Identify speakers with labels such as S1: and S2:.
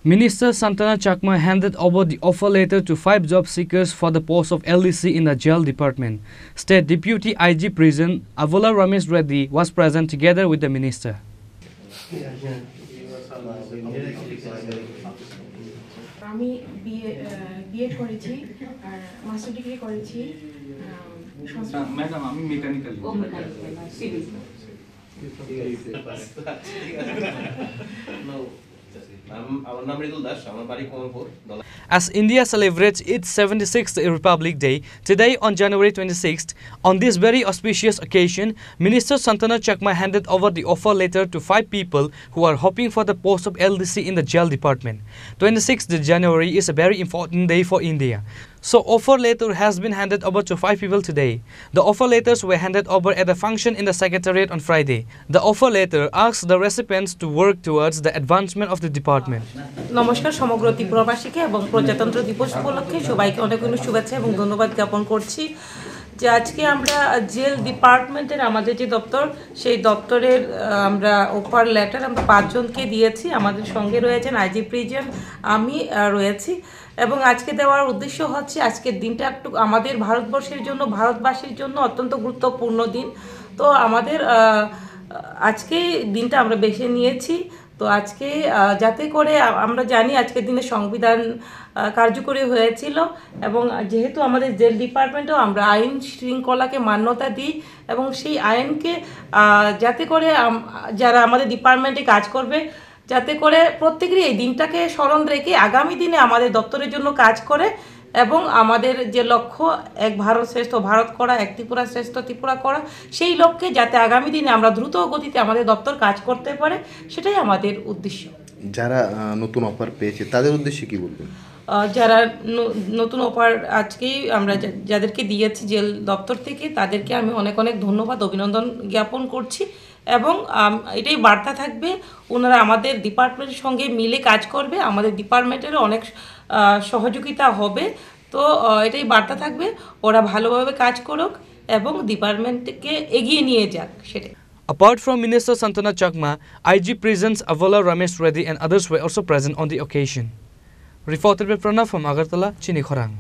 S1: Minister Santana Chakma handed over the offer letter to 5 job seekers for the post of LDC in the jail department. State Deputy IG Prison Avola Ramesh Reddy was present together with the minister.
S2: আমি BA করেছি আর master degree করেছি
S3: madam আমি mechanical civil
S1: As India celebrates its 76th Republic Day today on January 26th, on this very auspicious occasion, Minister Santana Chakma handed over the offer letter to 5 people who are hoping for the post of LDC in the jail department. 26th January is a very important day for India. So offer letter has been handed over to 5 people today. The offer letters were handed over at a function in the Secretariat on Friday. The offer letter asks the recipients to work towards the advancement of the department.
S4: নমস্কার সমগ্র ত্রিপুরাবাসীকে এবং প্রজাতন্ত্র দিবস উপলক্ষে সবাইকে অনেক অনেক শুভেচ্ছা এবং ধন্যবাদ জ্ঞাপন করছি যে আজকে আমরা জেল ডিপার্টমেন্টের আমাদের যে দপ্তর সেই দপ্তরের আমরা অফার লেটার আমরা 5 জনকে দিয়েছি আমাদের সঙ্গে রয়েছেন আইজি প্রিজন আমি রয়েছি এবং আজকে দেওয়ার উদ্দেশ্য হচ্ছে আজকের দিনটা একটু আমাদের ভারতবর্ষের জন্য ভারতবাসীর জন্য অত্যন্ত গুরুত্বপূর্ণ দিন তো আমাদের আজকে দিনটা আমরা বেছে নিয়েছি তো আজকে যাতে করে আমরা জানি আজকের দিনে সংবিধান কার্যকরী হয়েছিল এবং যেহেতু আমাদের জেল ডিপার্টমেন্টও আমরা আইন শৃঙ্খলাকে মান্যতা দিই এবং সেই আইনকে যাতে করে যারা আমাদের ডিপার্টমেন্টে কাজ করবে যাতে করে প্রত্যেকেরই এই দিনটাকে স্মরণ রেখে আগামী দিনে আমাদের দপ্তরের জন্য কাজ করে এবং আমাদের যে লক্ষ্য এক ভারত শ্রেষ্ঠ ভারত করা এক ত্রিপুরা শ্রেষ্ঠ ত্রিপুরা করা সেই লক্ষ্যে যাতে আগামী দিনে আমরা দ্রুত গতিতে আমাদের দপ্তর কাজ করতে পারে সেটাই আমাদের উদ্দেশ্য।
S5: যারা নতুন অফার পেয়েছে তাদের উদ্দেশ্যে কি বলবেন?
S4: যারা নতুন অফার আজকেই আমরা যাদেরকে দিয়েছি জেল দপ্তর থেকে তাদেরকে আমি অনেক অনেক ধন্যবাদ অভিনন্দন জ্ঞাপন করছি এবং এটাই বার্তা থাকবে ওনারা আমাদের ডিপার্টমেন্টের সঙ্গে মিলে কাজ করবে আমাদের ডিপার্টমেন্টেরও অনেক সহযোগিতা হবে তো এটাই বার্তা থাকবে ওরা ভালোভাবে কাজ করুক এবং ডিপার্টমেন্টকে এগিয়ে নিয়ে যাক সেটাই।
S1: Apart from Minister Santana Chakma, IG Prisons Avola Ramesh Reddy and others were also present on the occasion. Reported by Pranav from Agartala, Chini Khorang.